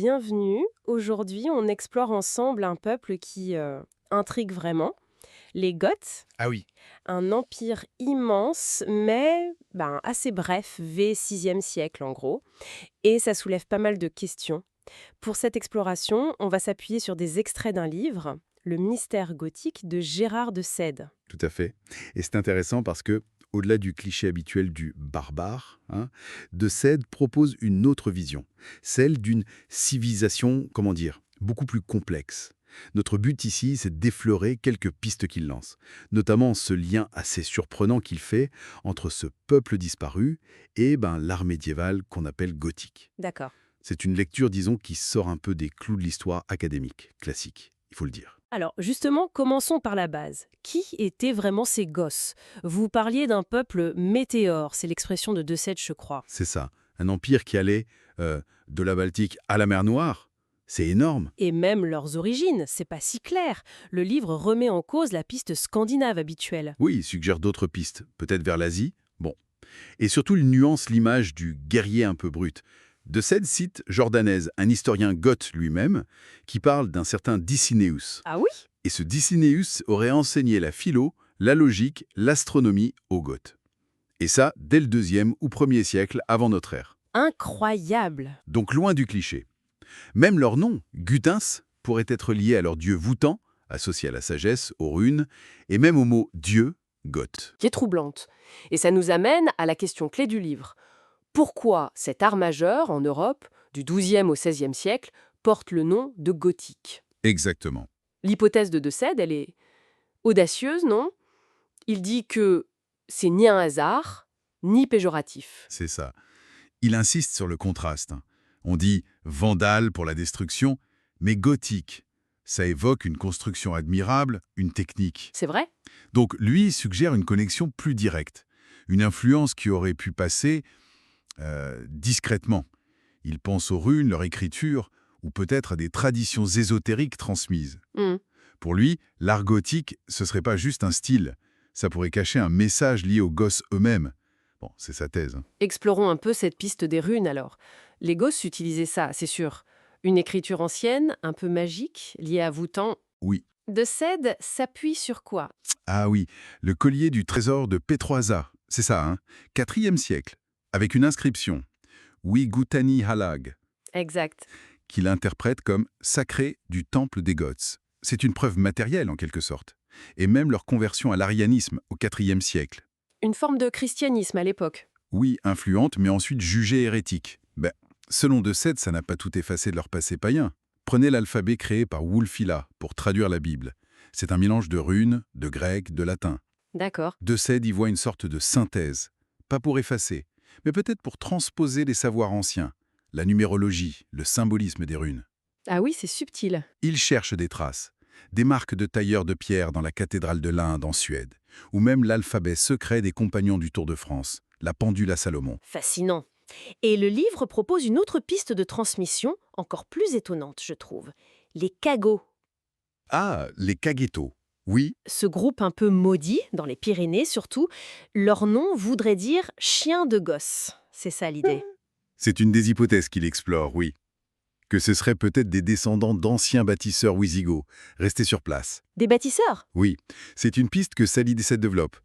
bienvenue. Aujourd'hui, on explore ensemble un peuple qui intrigue vraiment, les Goths, Ah oui, un empire immense, mais assez bref, v 6e siècle en gros, et ça soulève pas mal de questions. Pour cette exploration, on va s'appuyer sur des extraits d'un livre, Le mystère gothique de Gérard de Sède. tout à fait. Et c'est intéressant parce que, au-delà du cliché habituel du barbare, De Sède propose une autre vision, celle d'une civilisation, comment dire, beaucoup plus complexe. Notre but ici, c'est d'effleurer quelques pistes qu'il lance, notamment ce lien assez surprenant qu'il fait entre ce peuple disparu et l'art médiéval qu'on appelle gothique. D'accord. C'est une lecture, disons, qui sort un peu des clous de l'histoire académique, classique, il faut le dire. Alors, justement, commençons par la base. Qui étaient vraiment ces Goths? Vous parliez d'un peuple météore, c'est l'expression de De Sède, je crois. C'est ça. Un empire qui allait de la Baltique à la mer Noire. C'est énorme. Et même leurs origines, c'est pas si clair. Le livre remet en cause la piste scandinave habituelle. Oui, il suggère d'autres pistes, peut-être vers l'Asie. Bon. Et surtout, il nuance l'image du guerrier un peu brut. De Sède cite Jordanèse, un historien goth lui-même, qui parle d'un certain Dicinéus. Ah oui? Et ce Dicinéus aurait enseigné la philo, la logique, l'astronomie aux Goths. Et ça, dès le 2e ou 1er siècle avant notre ère. Incroyable! Donc loin du cliché. Même leur nom, Gutins, pourrait être lié à leur dieu Woutan, associé à la sagesse, aux runes, et même au mot dieu, Goth. Qui est troublante. Et ça nous amène à la question clé du livre. Pourquoi cet art majeur en Europe, du XIIe au XVIe siècle, porte le nom de gothique? Exactement. L'hypothèse de Sède, elle est audacieuse, non? Il dit que c'est ni un hasard, ni péjoratif. C'est ça. Il insiste sur le contraste. On dit vandale pour la destruction, mais gothique. Ça évoque une construction admirable, une technique. C'est vrai? Donc lui suggère une connexion plus directe, une influence qui aurait pu passer discrètement. Il pense aux runes, leur écriture, ou peut-être à des traditions ésotériques transmises. Hmm. Pour lui, l'art gothique, ce serait pas juste un style. Ça pourrait cacher un message lié aux Goths eux-mêmes. Bon, c'est sa thèse. Explorons un peu cette piste des runes alors. Les Goths utilisaient ça, c'est sûr. Une écriture ancienne, un peu magique, liée à Woutan. Oui. De Sède s'appuie sur quoi? Ah oui, le collier du trésor de Pétroisa. C'est ça, 4e siècle. Avec une inscription. Wigutani Halag, Exact. qu'il interprète comme sacré du temple des Goths. C'est une preuve matérielle en quelque sorte. Et même leur conversion à l'arianisme au 4e siècle. Une forme de christianisme à l'époque. Oui, influente, mais ensuite jugée hérétique. Selon De Sède, ça n'a pas tout effacé de leur passé païen. Prenez l'alphabet créé par Wulfila pour traduire la Bible. C'est un mélange de runes, de grec, de latin. D'accord. De Sède y voit une sorte de synthèse. Pas pour effacer, mais peut-être pour transposer les savoirs anciens. La numérologie, le symbolisme des runes. Ah oui, c'est subtil. Il cherche des traces. Des marques de tailleurs de pierre dans la cathédrale de l'Inde en Suède. Ou même l'alphabet secret des compagnons du Tour de France, la pendule à Salomon. Fascinant. Et le livre propose une autre piste de transmission, encore plus étonnante, je trouve. Les cagots. Ah, les Kaghetto. Oui, Ce groupe un peu maudit, dans les Pyrénées surtout, leur nom voudrait dire chien de gosse. C'est ça l'idée. c'est une des hypothèses qu'il explore, oui. Que ce seraient peut-être des descendants d'anciens bâtisseurs wisigoths, restés sur place. Des bâtisseurs? Oui, c'est une piste que Sally Dessette développe.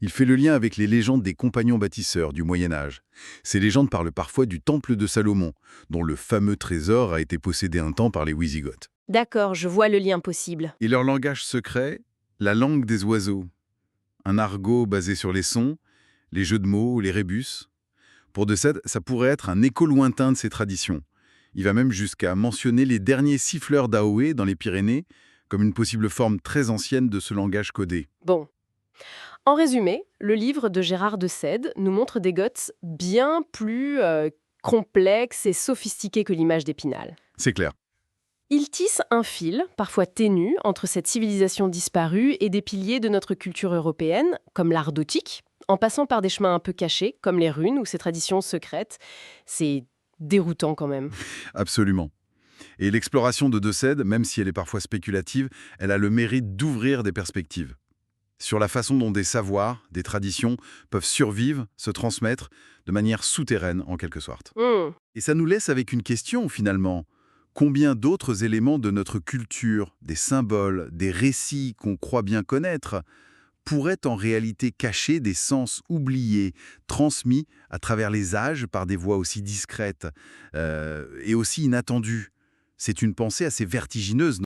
Il fait le lien avec les légendes des compagnons bâtisseurs du Moyen-Âge. Ces légendes parlent parfois du temple de Salomon, dont le fameux trésor a été possédé un temps par les Wisigoths. D'accord, je vois le lien possible. Et leur langage secret, la langue des oiseaux. Un argot basé sur les sons, les jeux de mots, les rébus. Pour De Sède, ça pourrait être un écho lointain de ces traditions. Il va même jusqu'à mentionner les derniers siffleurs d'Aoé dans les Pyrénées comme une possible forme très ancienne de ce langage codé. Bon. En résumé, le livre de Gérard de Sède nous montre des Goths bien plus complexes et sophistiqués que l'image d'Épinal. C'est clair. Il tisse un fil, parfois ténu, entre cette civilisation disparue et des piliers de notre culture européenne, comme l'art gothique, en passant par des chemins un peu cachés, comme les runes ou ces traditions secrètes. C'est déroutant quand même. Absolument. Et l'exploration de Sède, même si elle est parfois spéculative, elle a le mérite d'ouvrir des perspectives. Sur la façon dont des savoirs, des traditions peuvent survivre, se transmettre de manière souterraine en quelque sorte. Et ça nous laisse avec une question finalement. Combien d'autres éléments de notre culture, des symboles, des récits qu'on croit bien connaître, pourraient en réalité cacher des sens oubliés, transmis à travers les âges par des voix aussi discrètes et aussi inattendues? C'est une pensée assez vertigineuse,